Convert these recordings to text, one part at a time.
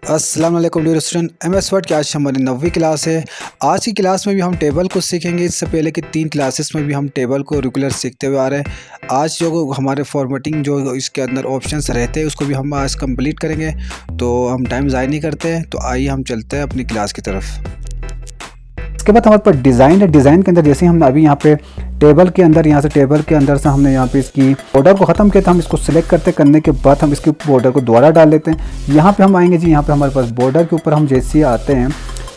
अस्सलाम वालेकुम dear student, MS word की आज हमारी 9वीं क्लास है। आज की क्लास में भी हम टेबल को सीखेंगे। इससे पहले कि 3 क्लासेस में भी हम टेबल को रेगुलर सीखते हुए आ रहे हैं। आज जो हमारे फॉर्मेटिंग जो इसके अंदर ऑप्शंस रहते हैं उसको भी हम आज कंप्लीट करेंगे। तो हम टाइम ज़ाया नहीं करते हैं, तो आइए हम चलते हैं अपनी क्लास की तरफ। इसके बाद हमारे पास डिज़ाइन है। डिज़ाइन के अंदर जैसे हमने अभी यहाँ पे टेबल के अंदर टेबल के अंदर से हमने यहाँ पे इसकी बॉर्डर को ख़त्म किया था। हम इसको सिलेक्ट करने के बाद हम इसके बॉर्डर को दोबारा डाल लेते हैं। यहाँ पे हम आएंगे जी, यहाँ पे हमारे पास बॉर्डर के ऊपर हम जैसे आते हैं,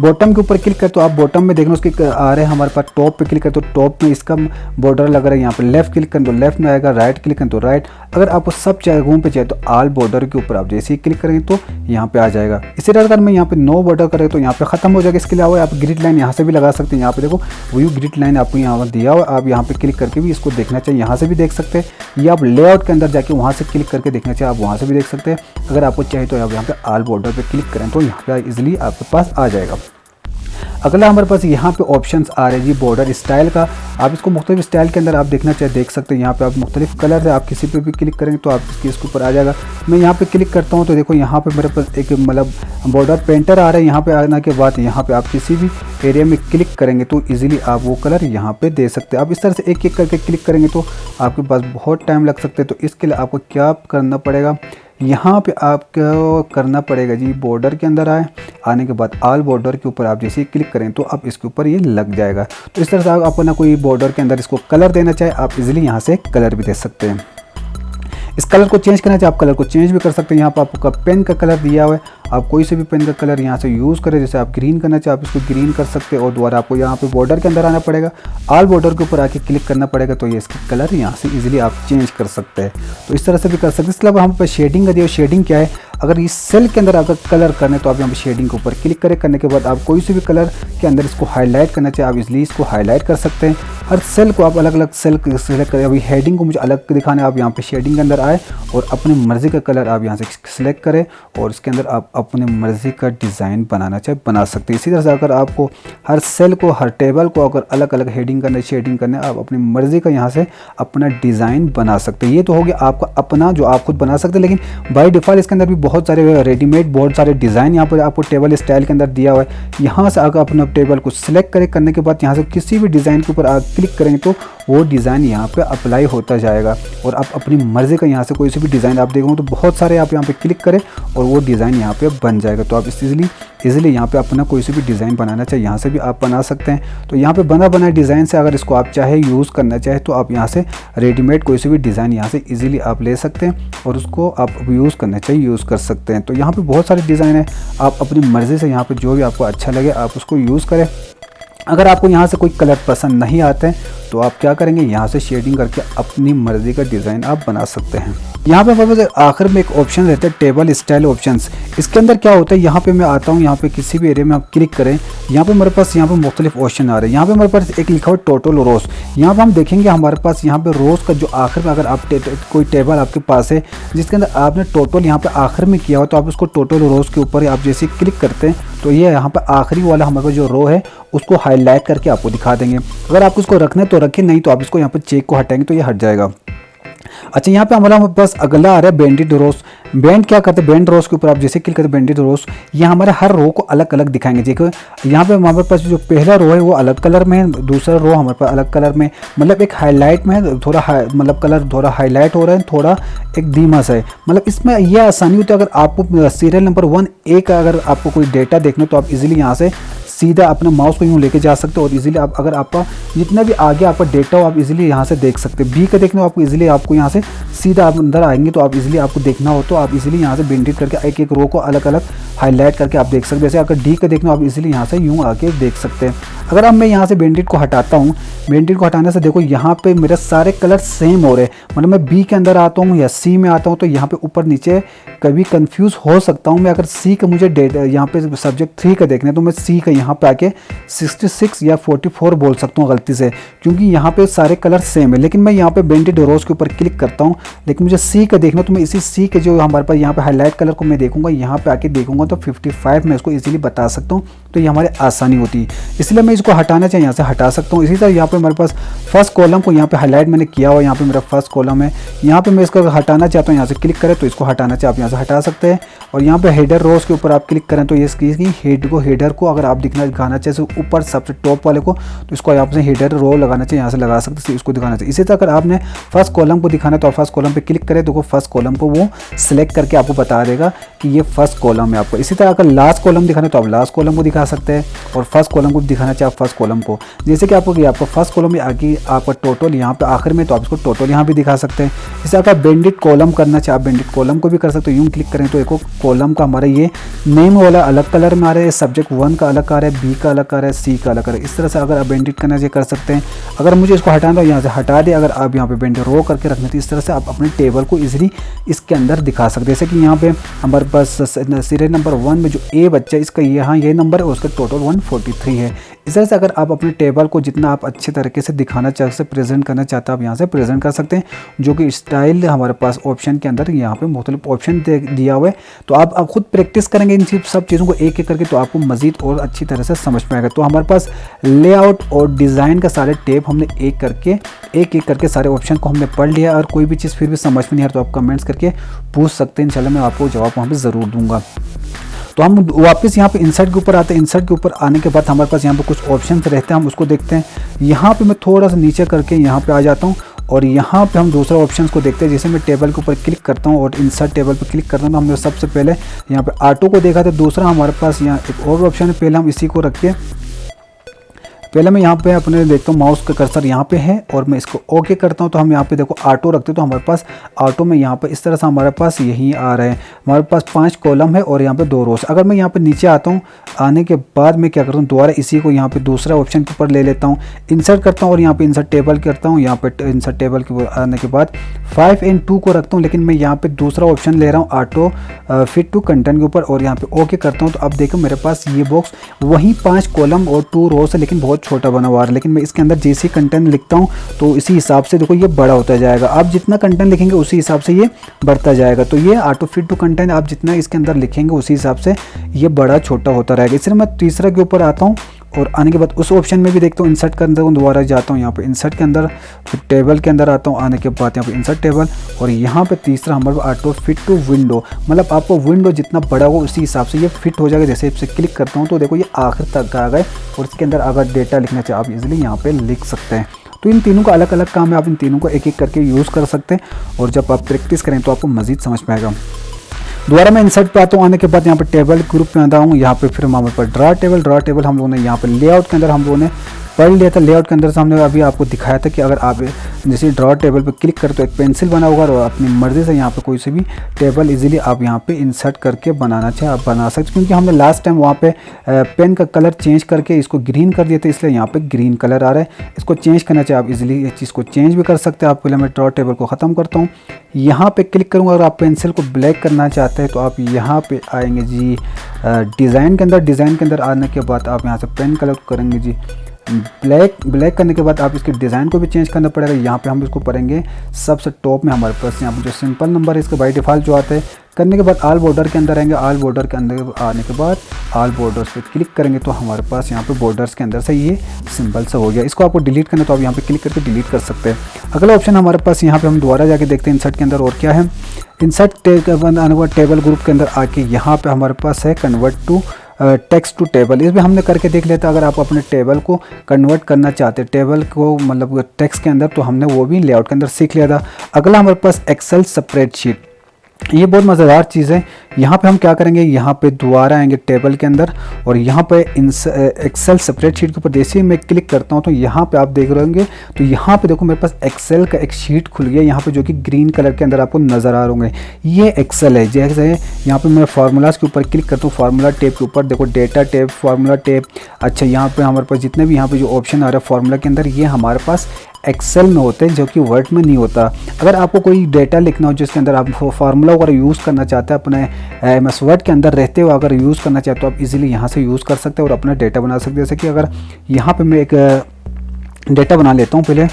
बॉटम के ऊपर क्लिक करें तो आप बॉटम में देखना उसके आ रहे हैं हमारे पास। टॉप पे क्लिक करें तो टॉप में इसका बॉर्डर लग रहा है। यहाँ पे लेफ्ट क्लिक करें तो लेफ्ट में आएगा, राइट क्लिक करें तो राइट। अगर आपको सब जगहों पे चाहिए तो ऑल बॉर्डर के ऊपर आप जैसे ही क्लिक करेंगे तो यहाँ पे आ जाएगा। इसी तरह अगर मैं यहाँ पे नो बॉर्डर करें तो यहाँ पे खत्म हो जाएगा। इसके अलावा आप ग्रिड लाइन यहाँ से भी लगा सकते हैं। यहाँ पे देखो व्यू ग्रिड लाइन आपको यहाँ पर दिया हुआ, आप यहाँ पे क्लिक करके भी इसको देखना चाहिए, यहाँ से भी देख सकते हैं। या आप लेआउट के अंदर जाके वहाँ से क्लिक करके देखना चाहिए, आप वहाँ से भी देख सकते हैं। अगर आपको चाहिए तो आप यहाँ पे ऑल बॉर्डर पे क्लिक करें तो यहाँ पे इजीली आपके पास आ जाएगा। अगला हमारे पास यहाँ पे ऑप्शंस आ रहे हैं जी बॉर्डर स्टाइल का। आप इसको मुख्तलिफ स्टाइल के अंदर आप देखना चाहिए, देख सकते हैं। यहाँ पे आप मुख्तलिफ कलर है, आप किसी पे भी क्लिक करेंगे तो आप इसके ऊपर आ जाएगा। मैं यहाँ पे क्लिक करता हूँ तो देखो यहाँ पे मेरे पास एक मतलब बॉर्डर पेंटर आ रहा है। यहाँ पे आने के बाद यहाँ पे आप किसी भी एरिया में क्लिक करेंगे तो ईजिली आप वो कलर यहाँ पे दे सकते हैं। आप इस तरह से एक एक करके क्लिक करेंगे तो आपके पास बहुत टाइम लग सकता है। तो इसके लिए आपको क्या करना पड़ेगा, यहाँ पे आपको करना पड़ेगा जी, बॉर्डर के अंदर आने के बाद ऑल बॉर्डर के ऊपर आप जैसे ही क्लिक करें तो अब इसके ऊपर ये लग जाएगा। तो इस तरह से आप अपना कोई बॉर्डर के अंदर इसको कलर देना चाहे आप इजीली यहाँ से कलर भी दे सकते हैं। इस कलर को चेंज करना चाहे आप कलर को चेंज भी कर सकते हैं। यहाँ पर आपका पेन का कलर दिया हुआ है, आप कोई से भी पेन का कलर यहाँ से यूज़ करें। जैसे आप ग्रीन करना चाहे आप इसको ग्रीन कर सकते हैं। और दोबारा आपको यहाँ पे बॉर्डर के अंदर आना पड़ेगा, ऑल बॉर्डर के ऊपर आके क्लिक करना पड़ेगा तो ये इसका कलर यहाँ से इजीली आप चेंज कर सकते हैं। तो इस तरह से भी कर सकते हैं। इसके अलावा हम पे शेडिंग का दिया, शेडिंग क्या है, अगर इस सेल के अंदर आपका कलर करना है तो आप यहाँ पे शेडिंग के ऊपर क्लिक करें। करने के बाद आप कोई से भी कलर के अंदर इसको हाईलाइट करना चाहे आप इजीली इसको हाईलाइट कर सकते हैं। हर सेल को आप अलग अलग सेल सेलेक्ट करें। अभी हेडिंग को मुझे अलग दिखाना है, आप यहाँ पे शेडिंग के अंदर आए और अपनी मर्ज़ी का कलर आप यहाँ से सिलेक्ट करें और इसके अंदर आप अपनी मर्ज़ी का डिज़ाइन बनाना चाहे बना सकते हैं। इसी तरह से अगर आपको हर सेल को, हर टेबल को अगर अलग अलग हेडिंग करना, शेडिंग करना, आप अपनी मर्ज़ी का यहाँ से अपना डिज़ाइन बना सकते हैं। ये तो हो गया आपका अपना जो आप खुद बना सकते हैं। लेकिन बाय डिफ़ॉल्ट इसके अंदर भी बहुत सारे रेडीमेड बहुत सारे डिज़ाइन यहाँ पर आपको टेबल स्टाइल के अंदर दिया हुआ है। यहाँ से अगर अपने टेबल को सिलेक्ट करें, करने के बाद यहाँ से किसी भी डिज़ाइन के ऊपर आप क्लिक करेंगे तो वो डिज़ाइन यहाँ पे अप्लाई होता जाएगा और आप अपनी मर्ज़ी का यहाँ से कोई से भी डिज़ाइन आप देखोगे तो बहुत सारे आप यहाँ पे क्लिक करें और वो डिज़ाइन यहाँ पे बन जाएगा। तो आप इजीली यहाँ पे अपना कोई से भी डिज़ाइन बनाना चाहे यहाँ से भी आप बना सकते हैं। तो यहाँ पे बना बनाए डिज़ाइन से अगर इसको आप चाहे यूज़ करना चाहे तो आप यहाँ से रेडीमेड कोई से भी डिज़ाइन यहाँ से ईजिली आप ले सकते हैं और उसको आप यूज़ करना चाहिए यूज़ कर सकते हैं। तो यहाँ पे बहुत सारे डिज़ाइन है, आप अपनी मर्ज़ी से यहाँ पे जो भी आपको अच्छा लगे आप उसको यूज़ करें। अगर आपको यहाँ से कोई कलर पसंद नहीं आते हैं तो आप क्या करेंगे, यहाँ से शेडिंग करके अपनी मर्ज़ी का डिज़ाइन आप बना सकते हैं। यहाँ पे हमारे पास आखिर में एक ऑप्शन रहता है टेबल स्टाइल ऑप्शंस। इसके अंदर क्या होता है, यहाँ पे मैं आता हूँ, यहाँ पे किसी भी एरिया में आप क्लिक करें, यहाँ पे हमारे पास यहाँ पे मुख्तलिफ ऑप्शन आ रहे हैं। यहाँ पे हमारे पास एक लिखा हुआ टोटल रोज। यहाँ पे हम देखेंगे हमारे पास यहाँ पे रोज का जो आखिर में अगर आप कोई टेबल आपके पास है जिसके अंदर आपने टोटल यहाँ पे आखिर में किया हो तो आप उसको टोटल रोज के ऊपर आप जैसे क्लिक करते हैं तो ये यहाँ पे आखिरी वाला हमारा जो रो है उसको हाईलाइट करके आपको दिखा देंगे। अगर आपको इसको रखना है तो रखें, नहीं तो आप इसको यहाँ पे चेक को हटाएंगे तो ये हट जाएगा। अच्छा, यहाँ पे हमारा बस अगला आ रहा है बैंडेड रोज। बैंड क्या करते हैं, बैंड रोज के ऊपर आप जैसे क्लिक करते हैं बैंडेड रोज, ये हमारे हर रो को अलग अलग दिखाएंगे। देखो यहाँ पे हमारे पास जो पहला रो है वो अलग कलर में है, दूसरा रो हमारे पास अलग कलर में, मतलब एक हाईलाइट में है, थोड़ा मतलब कलर थोड़ा हाईलाइट हो रहा है, थोड़ा एक धीमा सा है। मतलब इसमें यह आसानी होती है, अगर आपको सीरियल नंबर 1 A का अगर आपको कोई डेटा देखना तो आप इजीली यहाँ से सीधा अपने माउस को यूँ लेके जा सकते हो और इजीली आप अगर आपका जितना भी आगे आपका डेटा हो आप इजीली यहाँ से देख सकते हैं। बी का देखना हो आपको इजीली आपको यहाँ से सीधा आप अंदर आएंगे तो आप इजीली आपको देखना हो तो आप इजीली यहाँ से बेंडेड करके एक एक रो को अलग अलग हाईलाइट करके आप देख सकते हैं। जैसे अगर डी का देखना हो आप इजीली यहाँ से यूँ आके देख सकते हैं। अगर अब मैं यहाँ से बेंडेड को हटाता हूँ, बेंडेड को हटाने से देखो यहाँ पे मेरे सारे कलर सेम हो रहे हैं। मतलब मैं बी के अंदर आता हूँ या सी में आता हूँ तो यहाँ पे ऊपर नीचे कभी कंफ्यूज हो सकता हूँ मैं। अगर सी का मुझे यहाँ पे सब्जेक्ट 3 का देखना है तो मैं सी का यहाँ यहाँ पे आके 66 या 44 बोल सकता हूँ गलती से, क्योंकि यहाँ पे सारे कलर सेम है। लेकिन मैं यहाँ पे बेंडेड रोज के ऊपर क्लिक करता हूँ, लेकिन मुझे सी का देखना, तो मैं इसी सी के जो हमारे पास यहाँ पे हाईलाइट कलर को मैं देखूंगा, यहाँ पे आके देखूंगा तो 55 मैं इसको इजीली बता सकता हूँ, तो ये हमारे आसानी होती है। इसलिए मैं इसको हटाना चाहिए, यहाँ से हटा सकता हूँ। इसी तरह यहाँ पे हमारे पास फर्स्ट कॉलम को यहाँ पे हाईलाइट मैंने किया हुआ, यहाँ पे मेरा फर्स्ट कॉलम है, यहाँ पे मैं इसको हटाना चाहता हूँ, यहाँ से क्लिक करें तो इसको हटाना चाहिए, आप यहाँ से हटा सकते हैं। और यहाँ पे हेडर रोज के ऊपर आप क्लिक करें तो ये इसकी हेडर को अगर आप दिखाना चाहिए ऊपर सबसे टॉप वाले को, तो इसको यहाँ से हेडर रो लगाना चाहिए, यहाँ से लगा सकते हैं, इसको दिखाना चाहिए। इसी तरह अगर आपने फर्स्ट कॉलम को दिखाना है तो आप फर्स्ट कॉलम पे क्लिक करें तो फर्स्ट कॉलम को वो सिलेक्ट करके आपको बता देगा कि ये फर्स्ट कॉलम है आपको। इसी तरह अगर लास्ट कॉलम दिखाना है तो आप लास्ट कॉलम को दिखा सकते हैं, और फर्स्ट कॉलम को दिखाना चाहिए आप फर्स्ट कॉलम को। जैसे कि आपको फर्स्ट कॉलम में आगे आपका टोटल यहाँ पे आखिर में, तो आप इसको टोटल यहाँ भी दिखा सकते हैं। इसे अगर बेंडेड कॉलम करना चाहिए आप बेंडेड कॉलम को भी कर सकते हो। यूँ क्लिक करें तो एक कॉलम का हमारा ये नेम वाला अलग कलर में आ रहा है, सब्जेक्ट 1 का अलग आ रहा है, बी का अलग आ रहा है, सी का अलग आ रहा है। इस तरह से अगर आप बेंडेड करना चाहिए कर सकते हैं। अगर मुझे इसको हटाना हो यहाँ से हटा दे, अगर आप यहाँ पे बेंडेड रो करके रखना तो इस तरह से आप अपने टेबल को इजीली इसके अंदर दिखा सकते हैं। जैसे कि यहाँ पे हमारे पास सीरियल नंबर 1 में जो ए बच्चा है इसका यहाँ ये नंबर है, उसका टोटल 143 है। इस तरह से अगर आप अपने टेबल को जितना आप अच्छे तरीके से दिखाना चाहते हैं, प्रेजेंट करना चाहते हैं, आप यहाँ से प्रेजेंट कर सकते हैं। जो कि स्टाइल हमारे पास ऑप्शन के अंदर यहाँ पे मुख्तलिफ ऑप्शन दिया हुआ है, तो आप खुद प्रैक्टिस करेंगे इन सब चीज़ों को एक एक करके, तो आपको मज़ीद और अच्छी तरह से समझ में आएगा। तो हमारे पास लेआउट और डिज़ाइन का सारे टेप हमने एक एक करके सारे ऑप्शन को हमने पढ़ लिया। और कोई भी चीज़ फिर भी समझ में नहीं आ रहा तो आप कमेंट्स करके पूछ सकते हैं, इंशाल्लाह मैं आपको जवाब वहाँ पे ज़रूर दूंगा। तो हम वापस यहाँ पे इंसर्ट के ऊपर आते हैं। इंसर्ट के ऊपर आने के बाद हमारे पास यहाँ पे कुछ ऑप्शंस रहते हैं, हम उसको देखते हैं। यहाँ पे मैं थोड़ा सा नीचे करके यहाँ पे आ जाता हूँ, और यहाँ पे हम दूसरा ऑप्शन को देखते हैं। जैसे मैं टेबल के ऊपर क्लिक करता हूँ और इंसर्ट टेबल पर क्लिक करता हूँ, तो हमने सबसे पहले यहाँ पे ऑटो को देखा था। दूसरा हमारे पास यहाँ एक और ऑप्शन है, पहले हम इसी को रख के पहले मैं यहाँ पे अपने देखता हूँ माउस का कर्सर यहाँ पे है और मैं इसको ओके करता हूँ, तो हम यहाँ पे देखो ऑटो रखते हैं, तो हमारे पास ऑटो में यहाँ पे इस तरह से हमारे पास यही आ रहा है। हमारे पास 5 कॉलम है और यहाँ पे 2 रोज। अगर मैं यहाँ पे नीचे आता हूँ, आने के बाद मैं क्या करता हूँ, दोबारा इसी को यहाँ पे दूसरा ऑप्शन के ऊपर ले लेता हूँ, इंसर्ट करता हूँ और यहाँ पे इंसर्ट टेबल करता हूँ। यहाँ पे इंसर्ट टेबल के आने के बाद 5 and 2 को रखता हूँ, लेकिन मैं यहाँ पे दूसरा ऑप्शन ले रहा हूँ ऑटो फिट टू कंटेंट के ऊपर, और यहाँ पे ओके करता हूँ। तो अब देखो मेरे पास ये बॉक्स वही 5 कॉलम और 2 रोज है, लेकिन बहुत छोटा बना हुआ है। लेकिन मैं इसके अंदर जैसे कंटेंट लिखता हूँ तो इसी हिसाब से देखो ये बड़ा होता जाएगा। आप जितना कंटेंट लिखेंगे उसी हिसाब से ये बढ़ता जाएगा। तो ये ऑटो फिट टू कंटेंट आप जितना इसके अंदर लिखेंगे उसी हिसाब से ये बड़ा छोटा होता रहेगा। इसलिए मैं तीसरा के ऊपर आता हूँ और आने के बाद उस ऑप्शन में भी देखता हूँ, इंसर्ट के अंदर दोबारा जाता हूँ, यहाँ पे इंसर्ट के अंदर फिर टेबल के अंदर आता हूँ। आने के बाद यहाँ पे इंसर्ट टेबल और यहाँ पे तीसरा हमारे ऑटो फिट टू विंडो, मतलब आपको विंडो जितना बड़ा हो उसी हिसाब से ये फिट हो जाएगा। जैसे इससे क्लिक करता हूँ तो देखो ये आखिर तक आ गए, और इसके अंदर अगर डेटा लिखना चाहिए आप इजीली यहाँ पे लिख सकते हैं। तो इन तीनों का अलग अलग काम है, आप इन तीनों को एक एक करके यूज़ कर सकते हैं, और जब आप प्रैक्टिस करें तो आपको मज़ीद समझ में आएगा। दोबारा मैं इंसर्ट पे आता हूँ, आने के बाद यहाँ पे टेबल ग्रुप में आता हूँ। यहाँ पे फिर हमारे पास ड्रा टेबल हम लोगों ने यहाँ पे लेआउट के अंदर हम लोगों ने पढ़ लिया था। लेआउट के अंदर से हमने अभी आपको दिखाया था कि अगर आप जैसे ड्रा टेबल पे क्लिक करें तो एक पेंसिल बना होगा, और अपनी मर्ज़ी से यहाँ पे कोई से भी टेबल इजीली आप यहाँ पे इंसर्ट करके बनाना चाहे आप बना सकते। क्योंकि हमने लास्ट टाइम वहाँ पे पेन का कलर चेंज करके इसको ग्रीन कर दिए थे, इसलिए यहाँ पे ग्रीन कलर आ रहा है। इसको चेंज करना चाहे आप इजीली इस चीज़ को चेंज भी कर सकते हैं। आप पहले मैं ड्रा टेबल को ख़त्म करता हूँ, यहाँ पे क्लिक करूँगा। अगर आप पेंसिल को ब्लैक करना चाहते हैं तो आप यहाँ पे आएंगे जी डिज़ाइन के अंदर। डिज़ाइन के अंदर आने के बाद आप यहाँ से पेन कलर करेंगे जी ब्लैक करने के बाद आप इसके डिज़ाइन को भी चेंज करना पड़ेगा। यहाँ पे हम इसको पढ़ेंगे सबसे टॉप में। हमारे पास यहाँ पे जो सिंपल नंबर है इसका बाय डिफ़ॉल्ट जो आता है, करने के बाद ऑल बॉर्डर के अंदर आएंगे। ऑल बॉर्डर के अंदर आने के बाद ऑल बॉर्डर्स पे क्लिक करेंगे तो हमारे पास यहाँ पे बॉर्डर्स के अंदर से ये सिंबल से हो गया। इसको आपको डिलीट करना तो आप यहाँ पे क्लिक करके डिलीट कर सकते हैं। अगला ऑप्शन हमारे पास यहाँ पे हम दोबारा जाके देखते हैं इंसर्ट के अंदर और क्या है। इंसर्ट टेबल ग्रुप के अंदर आके यहाँ पे हमारे पास है convert to text to table. इसमें हमने करके देख लेता। अगर आप अपने टेबल को कन्वर्ट करना चाहते हैं टेबल को मतलब टेक्स्ट के अंदर, तो हमने वो भी लेआउट के अंदर सीख लिया था। अगला हमारे पास एक्सेल स्प्रेडशीट, ये बहुत मज़ेदार चीज़ है। यहाँ पे हम क्या करेंगे, यहाँ पे दोबारा आएंगे टेबल के अंदर और यहाँ पे एक्सेल स्प्रेडशीट के ऊपर जैसे ही मैं क्लिक करता हूँ तो यहाँ पे आप देख रहे होंगे, तो यहाँ पे देखो मेरे पास एक्सेल का एक शीट खुल गया यहाँ पे, जो कि ग्रीन कलर के अंदर आपको नज़र आ रहे होंगे। ये एक्सेल है। जैसे यहाँ पे मैं फार्मूलाज के ऊपर क्लिक करता हूँ, फार्मूला टेब के ऊपर देखो डेटा टेब, फार्मूला टेब। अच्छा, यहाँ पे हमारे पास जितने भी यहाँ पे जो ऑप्शन आ रहा है फार्मूला के अंदर, ये हमारे पास एक्सेल में होते हैं, जो कि वर्ड में नहीं होता। अगर आपको कोई डेटा लिखना हो जिसके अंदर आप फार्मूला वगैरह यूज़ करना चाहते हैं अपने एमएस वर्ड के अंदर रहते हुए अगर यूज़ करना चाहते हो, तो आप इजीली यहाँ से यूज़ कर सकते हैं और अपना डेटा बना सकते हैं। जैसे कि अगर यहाँ पे मैं एक डेटा बना लेता हूँ पहले।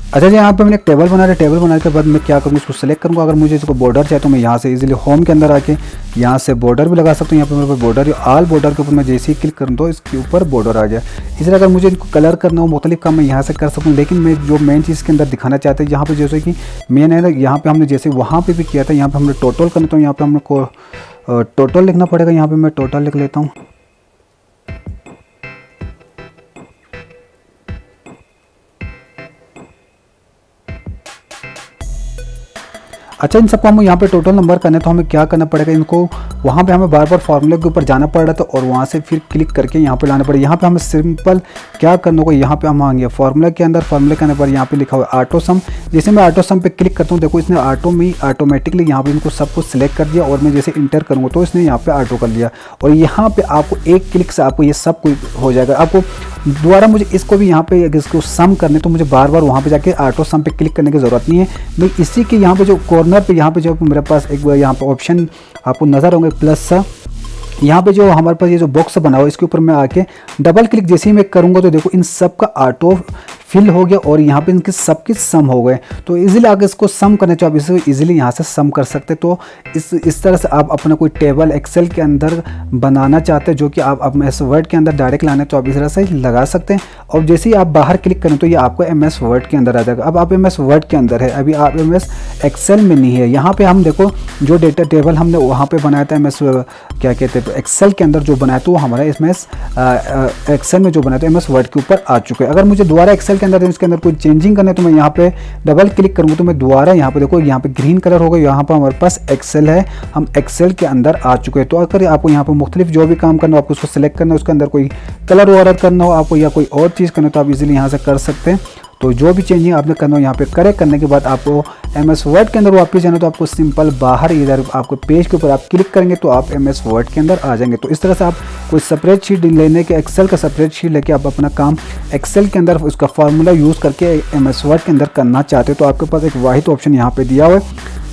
अच्छा जी, यहाँ पे मैंने एक टेबल बना रहा है। टेबल बनाने के बाद मैं क्या करूँगा, इसको सेलेक्ट करूँगा। अगर मुझे इसको बॉर्डर चाहिए तो मैं यहाँ से इजीली होम के अंदर आके यहाँ से बॉर्डर भी लगा सकता हूँ। यहाँ पे मेरे पास बॉर्डर, ऑल बॉर्डर के ऊपर मैं जैसे ही क्लिक करूँ तो इसके ऊपर बॉर्डर आ जाए। इसलिए अगर मुझे इनको कलर करना हो मुख्तलिफ काम मैं यहाँ से कर सकूँ। लेकिन मैं जो मेन चीज़ के अंदर दिखाना चाहते हैं, यहाँ पर जैसे कि मेन है ना, यहाँ पर हमने जैसे वहाँ पर भी किया था, यहाँ पर हमने टोटल करना, तो यहाँ पर हमको टोटल लिखना पड़ेगा। यहाँ पर मैं टोटल लिख लेता हूँ। अच्छा, इन सबको हम यहाँ पे टोटल नंबर करने, तो हमें क्या करना पड़ेगा, इनको वहाँ पे हमें बार बार फार्मूले के ऊपर जाना पड़ रहा था और वहाँ से फिर क्लिक करके यहाँ पे लाना पड़ेगा। यहाँ पे हमें सिंपल क्या करना होगा, यहाँ पे हम आएंगे फार्मूला के अंदर। फार्मूले के अंदर यहाँ पे लिखा हुआ है ऑटो सम। जैसे मैं ऑटो सम पे क्लिक करता हूँ, देखो इसने ऑटोमेटिकली यहाँ पे इनको सबको सिलेक्ट कर दिया और मैं जैसे इंटर करूँगा तो इसने यहाँ पे ऑटो कर लिया। और यहाँ पे आपको एक क्लिक से आपको ये सब कुछ हो जाएगा। आपको दोबारा मुझे इसको भी यहाँ पे इसको सम करने, तो मुझे बार बार वहाँ पे जाके ऑटो सम पे क्लिक करने की ज़रूरत नहीं है। मैं इसी के यहाँ पे जो कॉर्नर पे यहाँ पे जो मेरे पास एक यहाँ पे ऑप्शन आपको नज़र होंगे प्लस सा, यहाँ पे जो हमारे पास ये जो बॉक्स बना हुआ है इसके ऊपर मैं आके डबल क्लिक जैसे ही मैं करूँगा तो देखो इन सब का ऑटो फिल हो गया और यहाँ पे इनके सबके सम हो गए। तो इजीली अगर इसको सम करना चाहो, आप इसे इजीली यहाँ से सम कर सकते। तो इस तरह से आप अपना कोई टेबल एक्सेल के अंदर बनाना चाहते हैं जो कि आप एमएस वर्ड के अंदर डायरेक्ट लाना है, तो आप इस तरह से लगा सकते हैं। और जैसे ही आप बाहर क्लिक करें तो ये आपको एमएस वर्ड के अंदर आ जाएगा। अब आप एमएस वर्ड के अंदर है, अभी आप एमएस एक्सेल में नहीं है। यहाँ पर हम देखो जो डेटा टेबल हमने वहाँ पर बनाया था एमएस क्या कहते हैं एक्सेल के अंदर जो बनाया तो वो हमारा एमएस एक्सेल में जो बनाया था एमएस वर्ड के ऊपर आ चुके हैं। अगर मुझे दोबारा एक्सेल के अंदर इसके अंदर कोई चेंजिंग करना है तो मैं यहाँ पे डबल क्लिक करूँगा तो मैं दोबारा यहाँ पे देखो यहाँ पे ग्रीन कलर होगा। यहाँ पर हमारे पास एक्सेल है, हम एक्सेल के अंदर आ चुके हैं। तो अगर आपको यहाँ पे मुख्तलिफ जो भी काम करना हो, आपको उसको सिलेक्ट करना हो, उसके अंदर कोई कलर वगैरह करना हो आपको या कोई और चीज़ करना हो तो आप इजीली यहाँ से कर सकते हैं। तो जो भी चेंजिंग आपने करना हो यहाँ पे करेक्ट करने के बाद आपको एमएस वर्ड के अंदर वापस जाना, तो आपको सिंपल बाहर इधर आपको पेज के ऊपर आप क्लिक करेंगे तो आप एमएस वर्ड के अंदर आ जाएंगे। तो इस तरह से आप कोई सेपरेट शीट लेने के, एक्सेल का सेपरेट शीट लेके आप अपना काम एक्सेल के अंदर उसका फार्मूला यूज़ करके एमएस वर्ड के अंदर करना चाहते हो तो आपके पास एक वाहिद ऑप्शन यहाँ पे दिया हुआ है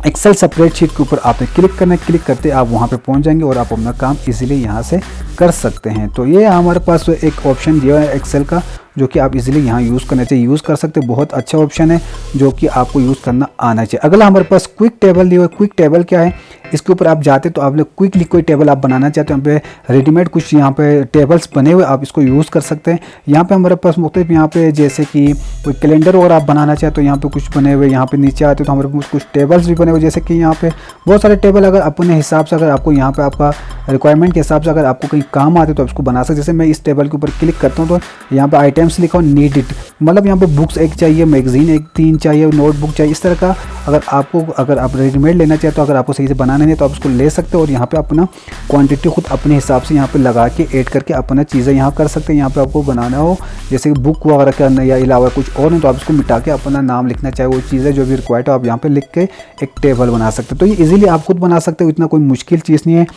एक्सेल सेपरेट शीट के ऊपर आपने क्लिक करना है। क्लिक करते आप वहाँ पे पहुँच जाएंगे और आप अपना काम इजीली यहाँ से कर सकते हैं। तो ये हमारे पास एक ऑप्शन दिया है एक्सेल का जो कि आप इजीली यहाँ यूज़ करना चाहिए, यूज़ कर सकते हैं। बहुत अच्छा ऑप्शन है जो कि आपको यूज़ करना आना चाहिए। अगला हमारे पास क्विक टेबल दिया हुआ है। क्विक टेबल क्या है, इसके ऊपर आप जाते तो आपने क्विकली कोई टेबल आप बनाना चाहते हो, यहाँ पे रेडीमेड कुछ यहाँ पे टेबल्स बने हुए आप इसको यूज़ कर सकते हैं। यहाँ पे हमारे पास मुख्तलिफ यहाँ पे जैसे कि कोई कैलेंडर वगैरह आप बनाना चाहते हो, यहाँ पे कुछ बने हुए। यहाँ पे नीचे आते तो हमारे पास कुछ टेबल्स भी बने हुए, जैसे कि यहाँ पे बहुत सारे टेबल अगर अपने हिसाब से अगर आपको यहाँ पे आपका रिक्वायरमेंट के हिसाब से अगर आपको कहीं काम आते तो आप इसको बना सकते। जैसे मैं इस टेबल के ऊपर क्लिक करता हूँ तो यहाँ पे आइटम्स लिखा हो नीड इट, मतलब यहाँ पे बुक्स एक चाहिए, मैगजीन एक 3 चाहिए, नोटबुक चाहिए। इस तरह का अगर आप रेडीमेड लेना चाहते हो, अगर आपको सही से बनाना नहीं है तो आप उसको ले सकते हो और यहाँ पे अपना क्वांटिटी खुद अपने हिसाब से यहाँ पे लगा के ऐड करके अपना चीज़ें यहाँ कर सकते हैं। यहाँ पे आपको बनाना हो जैसे कि बुक वगैरह करना या अलावा कुछ और नहीं तो आप इसको मिटा के अपना नाम लिखना चाहे, वो चीज़ें जो भी रिक्वायर्ड हो आप यहाँ पे लिख के एक टेबल बना सकते हो। तो ये इजीली आप खुद बना सकते हो, इतना कोई मुश्किल चीज़ नहीं है।